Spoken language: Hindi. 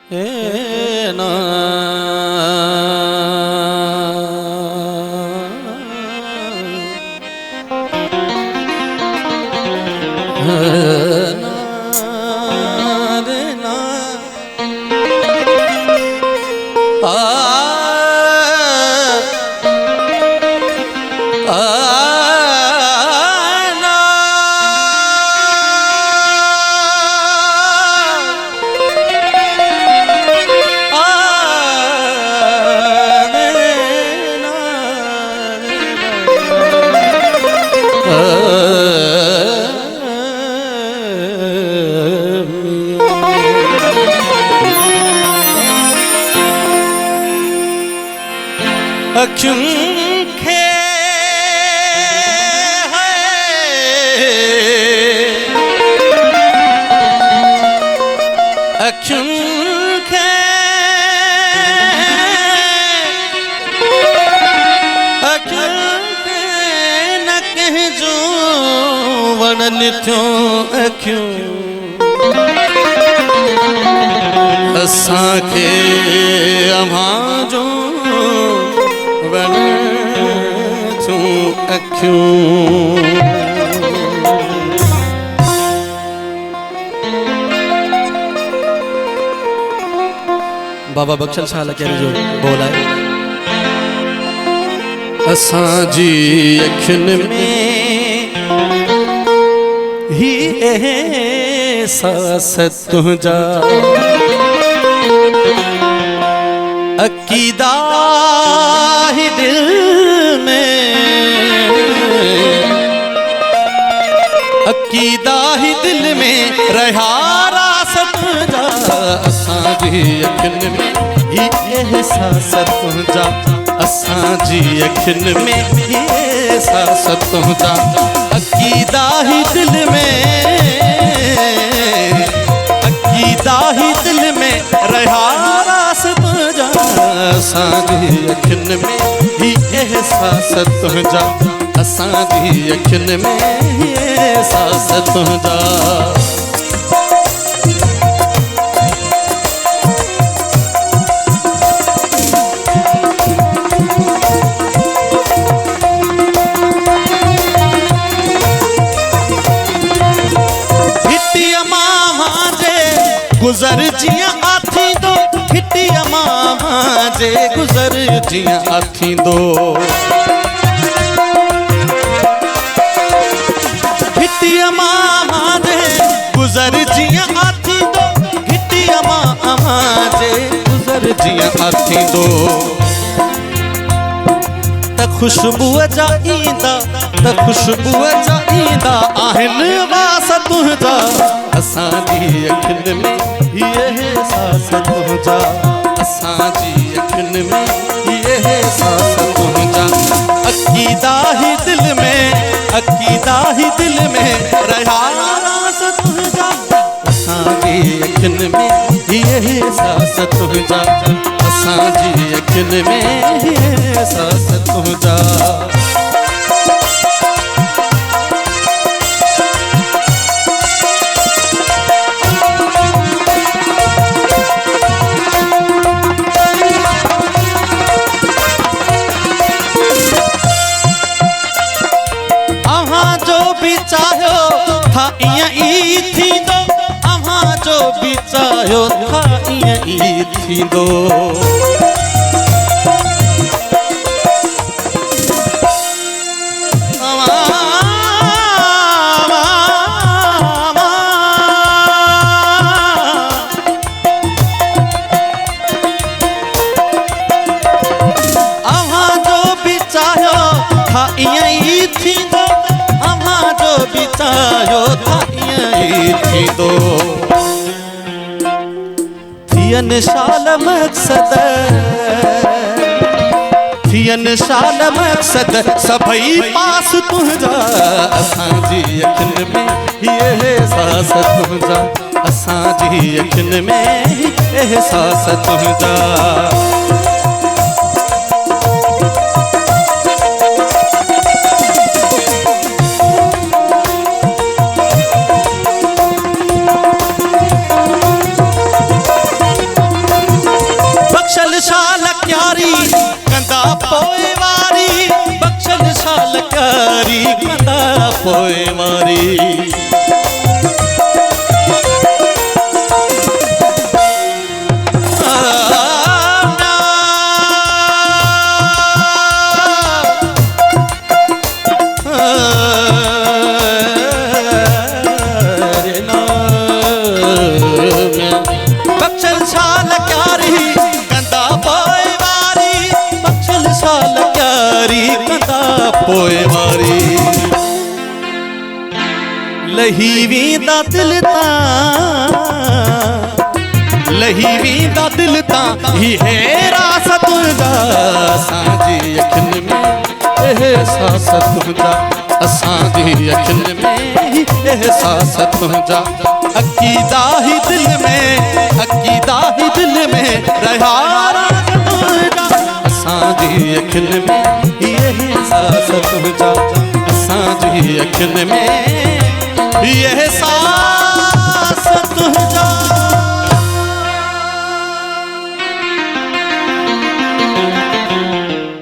ना अखिन खे है अखिन खे अखिन खे न कहजो वणन थियो अखियूं असांखे अव्हां जो बाबा बख्शल शाह लक्यारी जो बोला है असांजी अखिन में ही एहसास तुझा अकीदा ही दिल में अकीदा ही दिल में रहा रासत जा असांजी अखिन में ही एहसास तुझा असांजी अखिन में ही एहसास तुझा अकीदा ही दिल में अकीदा ही दिल में रहा रासत जा असांजी अखिन में ही एहसास तुझा असांजी अखिन में ही एहसास तुझा गुजर जिया आथी दो हिटिया मामा जे गुजर जिया आथी दो हिटिया मामा जे गुजर जिया आथी दो हिटिया मामा जे गुजर जिया आथी दो त खुशबू जा ईंदा त खुशबू जा ईंदा आहिन वास तुझा असांजी अखिन में ही एहसास तुझा असांजी अखिन में ही एहसास तुझा अकीदा ही दिल में अकीदा ही दिल में रहा रास तुझा असांजी अखिन में ही एहसास तुझा असांजी अखिन में ही एहसास तुझा चाहो था इया ई थी दो अव्हां जो भी चाहो था इया ई थी दो अव्हां जो भी चाहो था इया ई थी दो बिचायो था थी दो थियन शाल मकसद थियन शाल मकसद सभई पास तुझा असांजी अखिन में ही एहसास तुझा असांजी अखिन में ही एहसास तुझा पोए वारी बख्शल शाह लक्यारी कंदा पोए वारी पोए वारी लही वींदा दिल लही वींदा दिल ही है रासत हुंदा असांजी अखिन में एहसास हुंदा असांजी अखिन में एहसास हुंदा अकीदा ही दिल में रहा असांजी अखिन में एहसास तुझा असांजी अखिन में एहसास